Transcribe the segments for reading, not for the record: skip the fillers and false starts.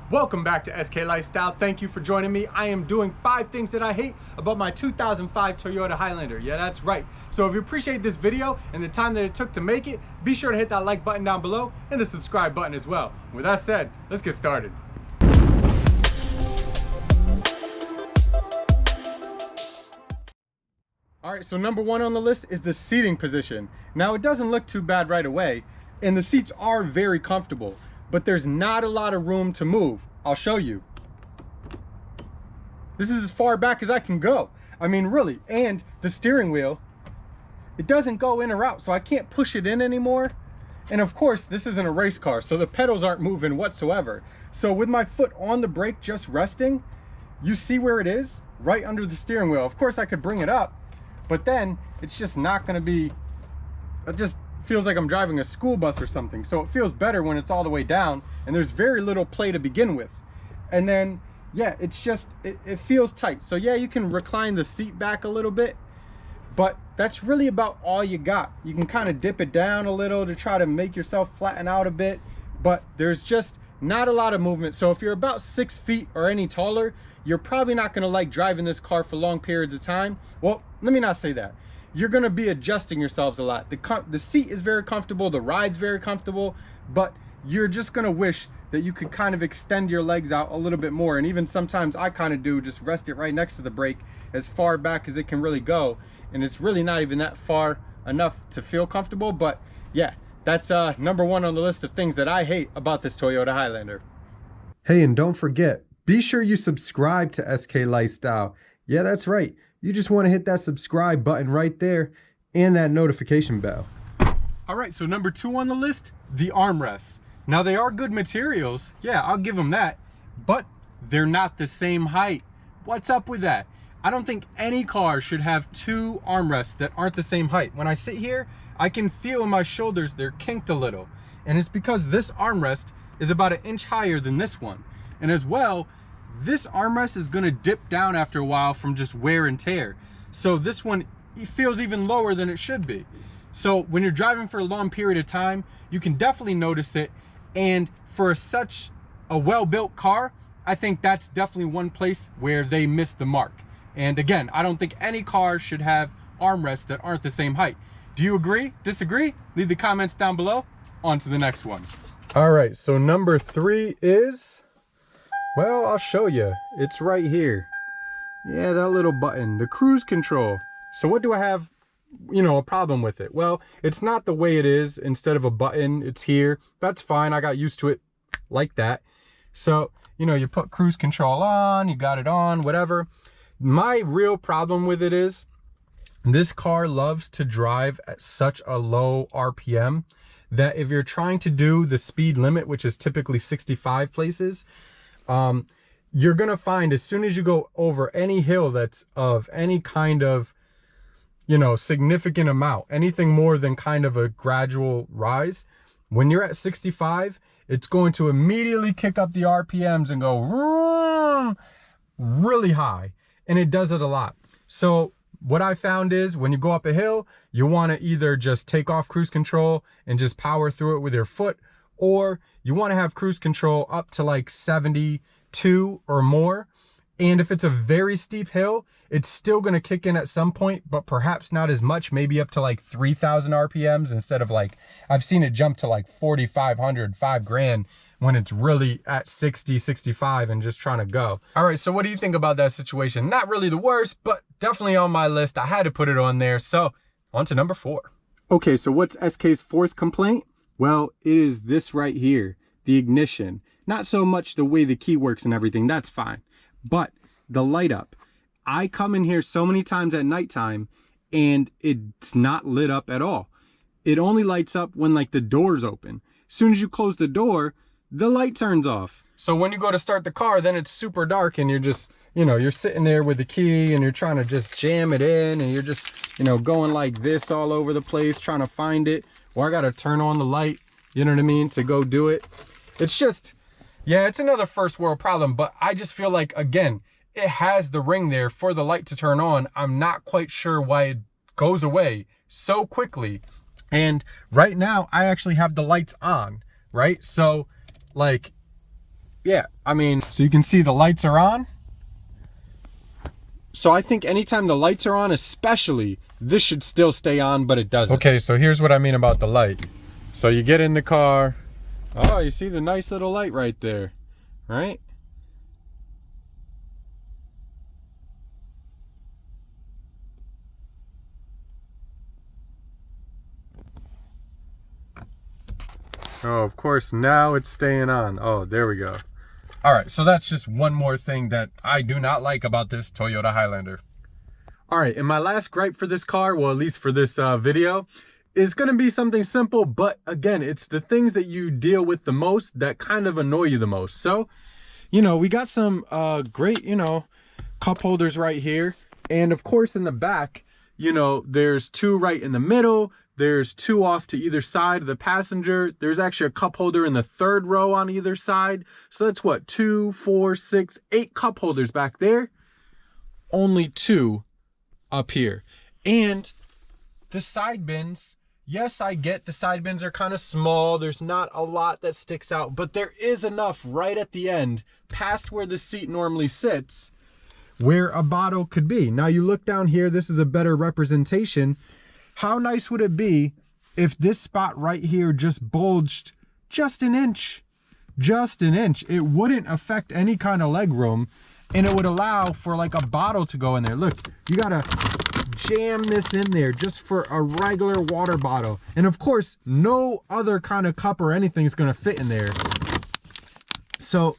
Welcome back to SK Lifestyle. Thank you for joining me. I am doing 5 things that I hate about my 2005 Toyota Highlander. Yeah, that's right. So if you appreciate this video and the time that it took to make it, be sure to hit that like button down below and the subscribe button as well. With that said, let's get started. All right, so number 1 on the list is the seating position. Now it doesn't look too bad right away, and the seats are very comfortable, but there's not a lot of room to move. I'll show you. This is as far back as I can go. I mean, really. And the steering wheel, it doesn't go in or out, so I can't push it in anymore. And of course, this isn't a race car, so the pedals aren't moving whatsoever. So with my foot on the brake just resting, you see where it is? Right under the steering wheel. Of course, I could bring it up, but then it's just not gonna be, it just feels like I'm driving a school bus or something. So it feels better when it's all the way down and there's very little play to begin with. And then, yeah, it's just, it feels tight. So yeah, you can recline the seat back a little bit, but that's really about all you got. You can kind of dip it down a little to try to make yourself flatten out a bit, but there's just not a lot of movement. So if you're about 6 feet or any taller, you're probably not gonna like driving this car for long periods of time. Well, let me not say that. You're gonna be adjusting yourselves a lot. The seat is very comfortable, the ride's very comfortable, but you're just gonna wish that you could kind of extend your legs out a little bit more. And even sometimes I kind of do, just rest it right next to the brake as far back as it can really go. And it's really not even that far enough to feel comfortable. But yeah, that's number 1 on the list of things that I hate about this Toyota Highlander. Hey, and don't forget, be sure you subscribe to SK Lifestyle. Yeah, that's right. You just want to hit that subscribe button right there and that notification bell. All right, so number 2 on the list, the armrests. Now they are good materials. Yeah, I'll give them that, but they're not the same height. What's up with that? I don't think any car should have 2 armrests that aren't the same height. When I sit here, I can feel in my shoulders, they're kinked a little. And it's because this armrest is about 1 inch higher than this one. And as well, this armrest is gonna dip down after a while from just wear and tear. So this one, it feels even lower than it should be. So when you're driving for a long period of time, you can definitely notice it. And for such a well-built car, I think that's definitely one place where they missed the mark. And again, I don't think any car should have armrests that aren't the same height. Do you agree? Disagree? Leave the comments down below. On to the next one. All right, so number 3 is, well, I'll show you. It's right here. Yeah, that little button, the cruise control. So what do I have, a problem with it? Well, it's not the way it is. Instead of a button, it's here. That's fine. I got used to it like that. So, you put cruise control on, you got it on, whatever. My real problem with it is this car loves to drive at such a low RPM that if you're trying to do the speed limit, which is typically 65 places, you're gonna find as soon as you go over any hill that's of any kind of significant amount, anything more than kind of a gradual rise, when you're at 65, it's going to immediately kick up the RPMs and go really high. And it does it a lot. So what I found is when you go up a hill, you want to either just take off cruise control and just power through it with your foot, or you want to have cruise control up to like 72 or more. And if it's a very steep hill, it's still going to kick in at some point, but perhaps not as much, maybe up to like 3,000 RPMs instead of like, I've seen it jump to like 4,500, 5 grand when it's really at 60, 65 and just trying to go. All right, so what do you think about that situation? Not really the worst, but definitely on my list. I had to put it on there. So on to number 4. Okay, so what's SK's 4th complaint? Well, it is this right here, the ignition. Not so much the way the key works and everything, that's fine. But the light up. I come in here so many times at nighttime and it's not lit up at all. It only lights up when like the door's open. As soon as you close the door, the light turns off. So when you go to start the car, then it's super dark and you're just, you're sitting there with the key and you're trying to just jam it in and you're just, going like this all over the place trying to find it. Or I got to turn on the light, you know what I mean, to go do it. It's just, yeah, it's another first world problem, but I just feel like, again, it has the ring there for the light to turn on. I'm not quite sure why it goes away so quickly. And right now I actually have the lights on, right? So like yeah, I mean, so you can see the lights are on. So I think anytime the lights are on, especially, this should still stay on, but it doesn't. Okay, so here's what I mean about the light. So you get in the car. Oh, you see the nice little light right there, right? Oh, of course, now it's staying on. Oh, there we go. All right, so that's just one more thing that I do not like about this Toyota Highlander. All right, and my last gripe for this car, well, at least for this video, is gonna be something simple, but again, it's the things that you deal with the most that kind of annoy you the most. So, you know, we got some great, you know, cup holders right here. And of course, in the back, you know, there's two right in the middle. There's two off to either side of the passenger. There's actually a cup holder in the third row on either side. So that's what, 2, 4, 6, 8 cup holders back there. Only 2 up here. And the side bins, yes, I get the side bins are kind of small. There's not a lot that sticks out, but there is enough right at the end, past where the seat normally sits, where a bottle could be. Now you look down here, this is a better representation. How nice would it be if this spot right here just bulged just an inch? Just an inch. It wouldn't affect any kind of leg room, and it would allow for like a bottle to go in there. Look, you gotta jam this in there just for a regular water bottle. And of course, no other kind of cup or anything is gonna fit in there. So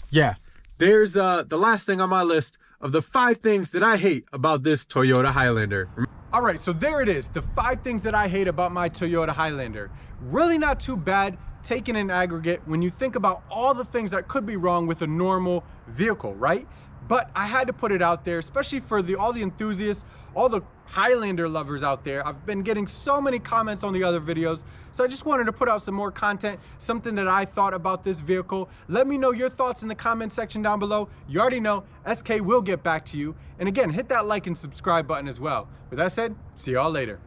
yeah, there's the last thing on my list of the 5 things that I hate about this Toyota Highlander. All right, so there it is, the 5 things that I hate about my Toyota Highlander. Really not too bad taken in aggregate when you think about all the things that could be wrong with a normal vehicle, right? But I had to put it out there, especially for all the enthusiasts, all the Highlander lovers out there. I've been getting so many comments on the other videos, so I just wanted to put out some more content, something that I thought about this vehicle. Let me know your thoughts in the comment section down below. You already know, SK will get back to you. And again, hit that like and subscribe button as well. With that said, see y'all later.